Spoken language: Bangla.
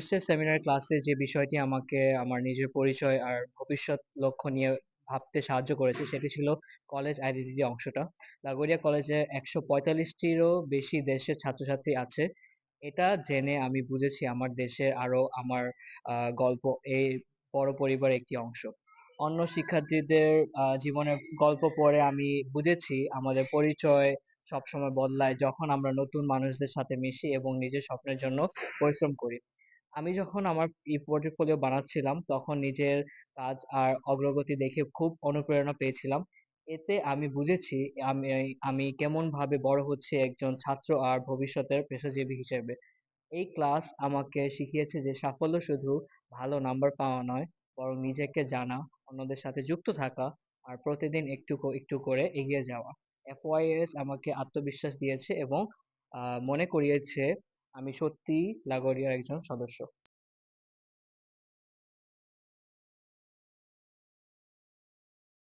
শেষ সেমিনার ক্লাসে যে বিষয়টি আমাকে আমার নিজের পরিচয় আর ভবিষ্যৎ লক্ষ্য নিয়ে ভাবতে সাহায্য করেছে সেটি ছিল কলেজ আইডেন্টিটি অংশটা। লাগোরিয়া কলেজে 145টিরও বেশি দেশের ছাত্রছাত্রী আছে। এটা জেনে আমি বুঝেছি আমার দেশের আরো আমার গল্প এই বড় পরিবারের একটি অংশ। অন্য শিক্ষার্থীদের জীবনের গল্প পড়ে আমি বুঝেছি আমাদের পরিচয় সবসময় বদলায় যখন আমরা নতুন মানুষদের সাথে মিশি এবং নিজের স্বপ্নের জন্য পরিশ্রম করি। আমি যখন আমার পোর্টফোলিও বানাচ্ছিলাম তখন নিজের কাজ আর অগ্রগতি দেখে খুব অনুপ্রেরণা পেয়েছিলাম। এতে আমি বুঝেছি আমি আমি কেমন ভাবে বড় হচ্ছে একজন ছাত্র আর ভবিষ্যতের পেশাজীবী হিসেবে। এই ক্লাস আমাকে শিখিয়েছে যে সাফল্য শুধু ভালো নাম্বার পাওয়া নয়, বরং নিজেকে জানা, অন্যদের সাথে যুক্ত থাকা আর প্রতিদিন একটু একটু করে এগিয়ে যাওয়া। এফওয়াইএস আমাকে আত্মবিশ্বাস দিয়েছে এবং মনে করিয়েছে আমি সত্যিই লাগোরিয়ার একজন সদস্য।